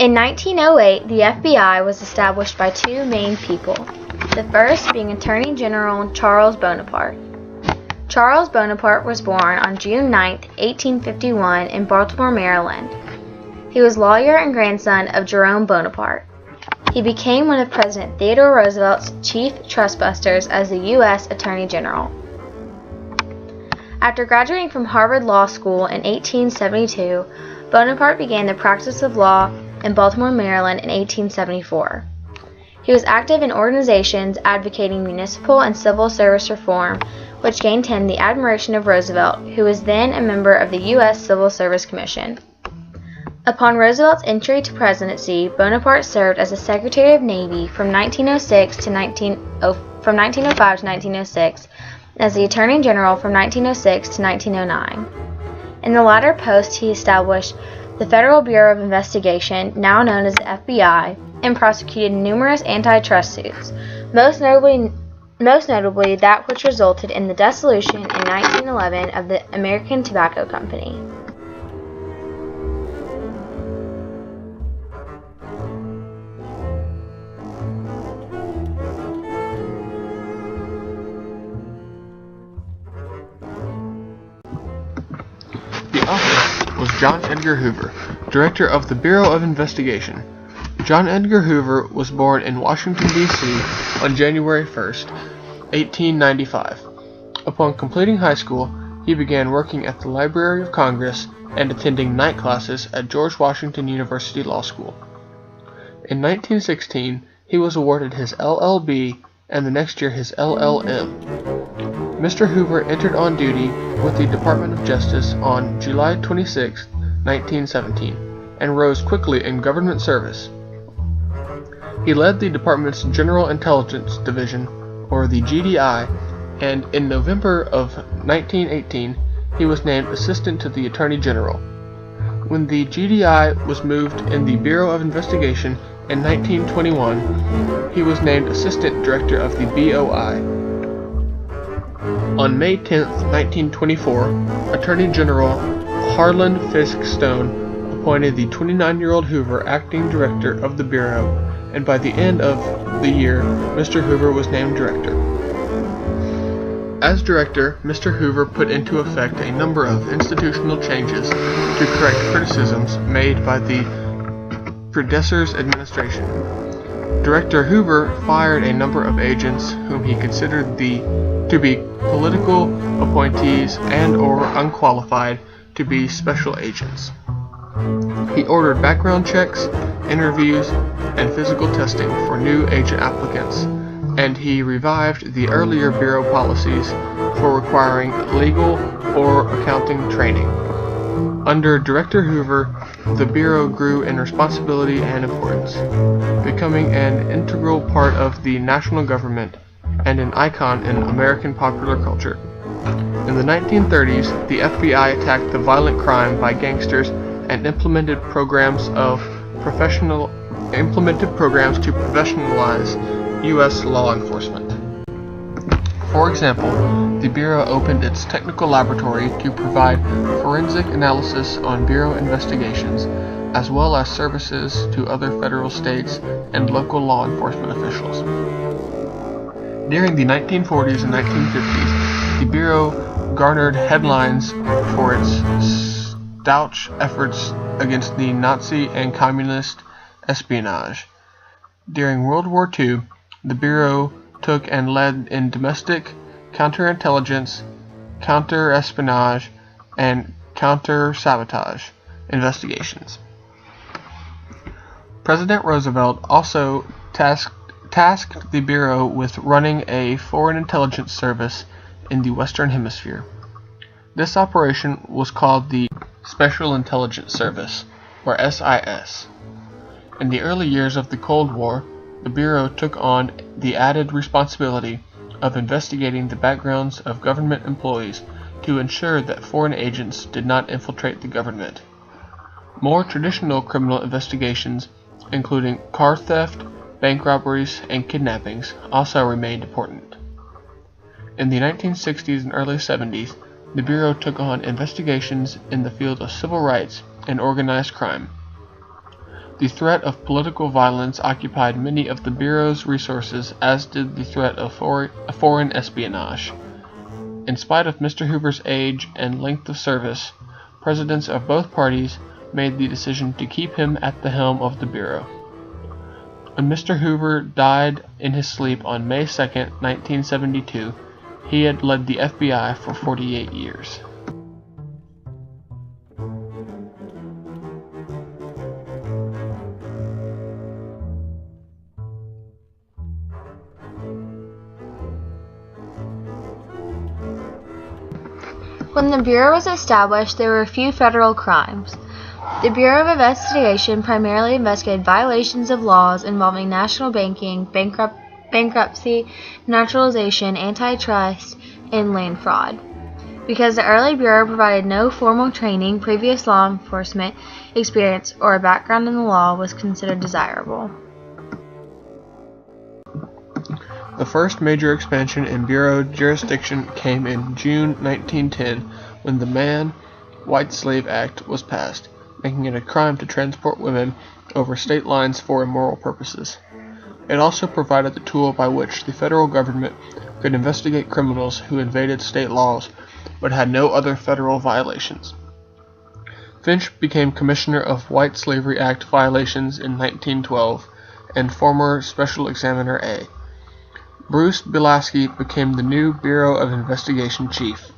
In 1908, the FBI was established by two main people, the first being Attorney General Charles Bonaparte. Charles Bonaparte was born on June 9, 1851 in Baltimore, Maryland. He was lawyer and grandson of Jerome Bonaparte. He became one of President Theodore Roosevelt's chief trustbusters as the U.S. Attorney General. After graduating from Harvard Law School in 1872, Bonaparte began the practice of law in Baltimore, Maryland in 1874. He was active in organizations advocating municipal and civil service reform, which gained him the admiration of Roosevelt, who was then a member of the U.S. Civil Service Commission. Upon Roosevelt's entry to presidency, Bonaparte served as the Secretary of Navy from 1905 to 1906, and as the Attorney General from 1906 to 1909. In the latter post, he established the Federal Bureau of Investigation, now known as the FBI, and prosecuted numerous antitrust suits, most notably that which resulted in the dissolution in 1911 of the American Tobacco Company. The office was John Edgar Hoover, Director of the Bureau of Investigation. John Edgar Hoover was born in Washington, D.C. on January 1, 1895. Upon completing high school, he began working at the Library of Congress and attending night classes at George Washington University Law School. In 1916, he was awarded his LL.B. and the next year his LL.M. Mr. Hoover entered on duty with the Department of Justice on July 26, 1917, and rose quickly in government service. He led the department's General Intelligence Division, or the GDI, and in November of 1918, he was named Assistant to the Attorney General. When the GDI was moved in the Bureau of Investigation in 1921, he was named Assistant Director of the BOI. On May 10, 1924, Attorney General Harlan Fiske Stone appointed the 29-year-old Hoover acting director of the Bureau, and by the end of the year, Mr. Hoover was named director. As director, Mr. Hoover put into effect a number of institutional changes to correct criticisms made by the predecessor's administration. Director Hoover fired a number of agents whom he considered to be political appointees and/or unqualified to be special agents. He ordered background checks, interviews, and physical testing for new agent applicants, and he revived the earlier Bureau policies for requiring legal or accounting training. Under Director Hoover, the Bureau grew in responsibility and importance, becoming an integral part of the national government and an icon in American popular culture. In the 1930s, the FBI attacked the violent crime by gangsters and implemented programs to professionalize U.S. law enforcement. For example, the Bureau opened its technical laboratory to provide forensic analysis on Bureau investigations, as well as services to other federal, states, and local law enforcement officials. During the 1940s and 1950s, the Bureau garnered headlines for its staunch efforts against the Nazi and communist espionage. During World War II, the Bureau took and led in domestic counterintelligence, counterespionage, and counter-sabotage investigations. President Roosevelt also tasked the Bureau with running a foreign intelligence service in the Western Hemisphere. This operation was called the Special Intelligence Service, or SIS. In the early years of the Cold War, the Bureau took on the added responsibility of investigating the backgrounds of government employees to ensure that foreign agents did not infiltrate the government. More traditional criminal investigations, including car theft, bank robberies, and kidnappings, also remained important. In the 1960s and early 70s, the Bureau took on investigations in the field of civil rights and organized crime. The threat of political violence occupied many of the Bureau's resources, as did the threat of foreign espionage. In spite of Mr. Hoover's age and length of service, presidents of both parties made the decision to keep him at the helm of the Bureau. When Mr. Hoover died in his sleep on May 2, 1972, he had led the FBI for 48 years. When the Bureau was established, there were a few federal crimes. The Bureau of Investigation primarily investigated violations of laws involving national banking, bankruptcy, naturalization, antitrust, and land fraud. Because the early Bureau provided no formal training, previous law enforcement experience, or a background in the law was considered desirable. The first major expansion in Bureau jurisdiction came in June 1910 when the Man-White Slave Act was passed, making it a crime to transport women over state lines for immoral purposes. It also provided the tool by which the federal government could investigate criminals who invaded state laws but had no other federal violations. Finch became Commissioner of White Slavery Act violations in 1912 and former Special Examiner A. Bruce Bielaski became the new Bureau of Investigation chief.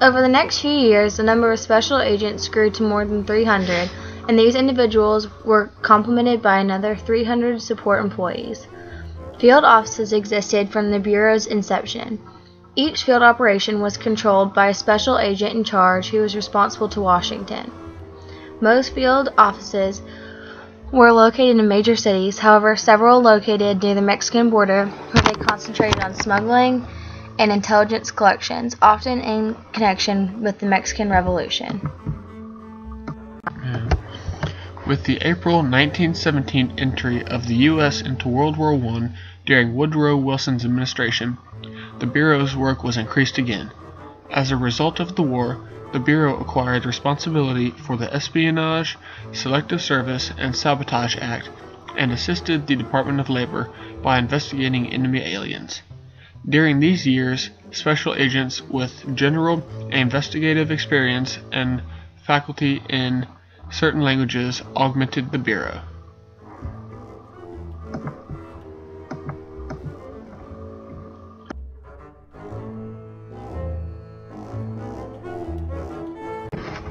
Over the next few years, the number of special agents grew to more than 300, and these individuals were complemented by another 300 support employees. Field offices existed from the Bureau's inception. Each field operation was controlled by a special agent in charge who was responsible to Washington. Most field offices were located in major cities, however, several located near the Mexican border where they concentrated on smuggling and intelligence collections, often in connection with the Mexican Revolution. With the April 1917 entry of the U.S. into World War I during Woodrow Wilson's administration, the Bureau's work was increased again. As a result of the war, the Bureau acquired responsibility for the Espionage, Selective Service, and Sabotage Act, and assisted the Department of Labor by investigating enemy aliens. During these years, special agents with general and investigative experience and faculty in certain languages augmented the Bureau.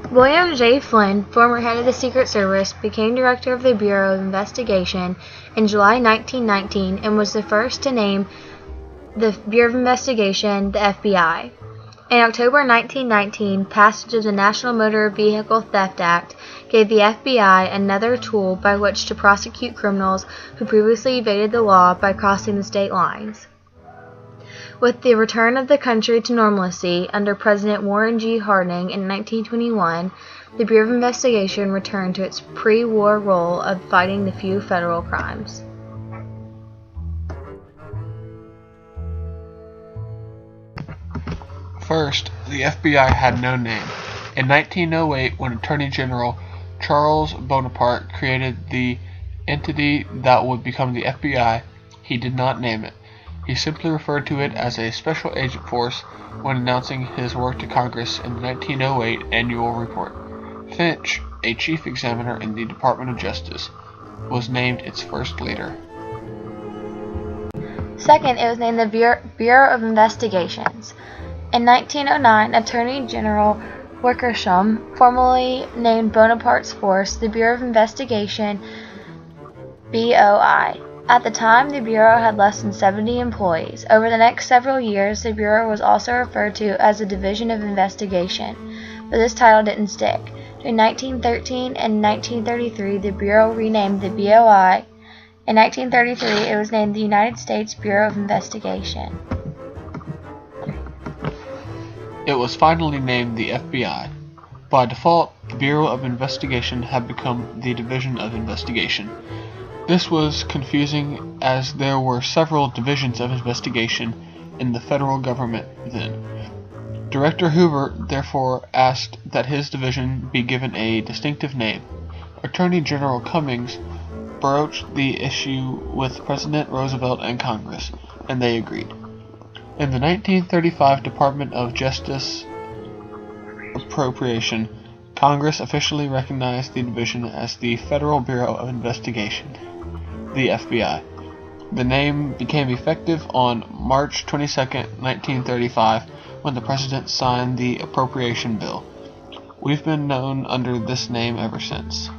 William J. Flynn, former head of the Secret Service, became director of the Bureau of Investigation in July 1919 and was the first to name the Bureau of Investigation the FBI. In October 1919, passage of the National Motor Vehicle Theft Act gave the FBI another tool by which to prosecute criminals who previously evaded the law by crossing the state lines. With the return of the country to normalcy under President Warren G. Harding in 1921, the Bureau of Investigation returned to its pre-war role of fighting the few federal crimes. First, the FBI had no name. In 1908, when Attorney General Charles Bonaparte created the entity that would become the FBI, he did not name it. He simply referred to it as a special agent force when announcing his work to Congress in the 1908 annual report. Finch, a chief examiner in the Department of Justice, was named its first leader. Second, it was named the Bureau of Investigations. In 1909, Attorney General Wickersham formally named Bonaparte's force the Bureau of Investigation, BOI. At the time, the Bureau had less than 70 employees. Over the next several years, the Bureau was also referred to as the Division of Investigation, but this title didn't stick. Between 1913 and 1933, the Bureau renamed the BOI. In 1933, it was named the United States Bureau of Investigation. It was finally named the FBI. By default, the Bureau of Investigation had become the Division of Investigation. This was confusing as there were several divisions of investigation in the federal government then. Director Hoover therefore asked that his division be given a distinctive name. Attorney General Cummings broached the issue with President Roosevelt and Congress, and they agreed. In the 1935 Department of Justice appropriation, Congress officially recognized the division as the Federal Bureau of Investigation, the FBI. The name became effective on March 22, 1935, when the President signed the appropriation bill. We've been known under this name ever since.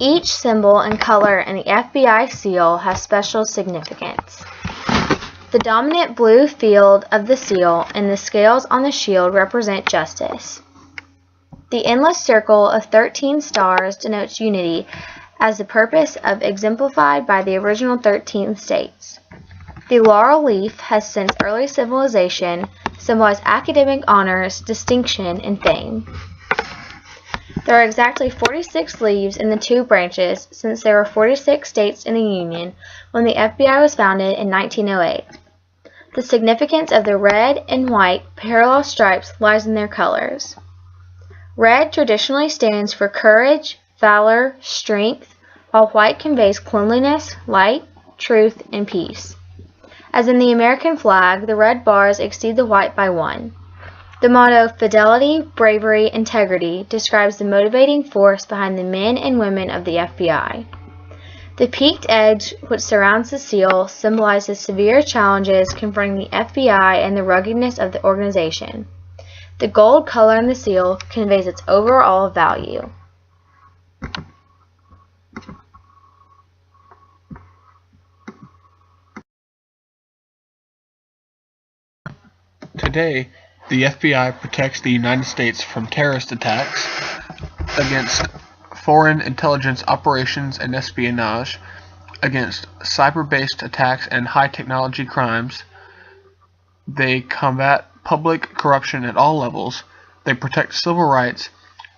Each symbol and color in the FBI seal has special significance. The dominant blue field of the seal and the scales on the shield represent justice. The endless circle of 13 stars denotes unity as the purpose of exemplified by the original 13 states. The laurel leaf has since early civilization symbolized academic honors, distinction, and fame. There are exactly 46 leaves in the two branches since there were 46 states in the Union when the FBI was founded in 1908. The significance of the red and white parallel stripes lies in their colors. Red traditionally stands for courage, valor, strength, while white conveys cleanliness, light, truth, and peace. As in the American flag, the red bars exceed the white by 1. The motto, fidelity, bravery, integrity, describes the motivating force behind the men and women of the FBI. The peaked edge, which surrounds the seal, symbolizes severe challenges confronting the FBI and the ruggedness of the organization. The gold color in the seal conveys its overall value. Today, the FBI protects the United States from terrorist attacks, against foreign intelligence operations and espionage, against cyber-based attacks and high-technology crimes. They combat public corruption at all levels. They protect civil rights.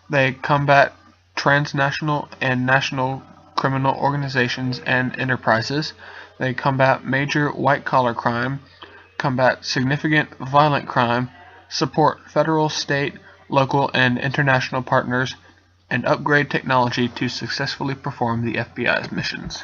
They combat transnational and national criminal organizations and enterprises. They combat major white-collar crime, combat significant violent crime, support federal, state, local, and international partners, and upgrade technology to successfully perform the FBI's missions.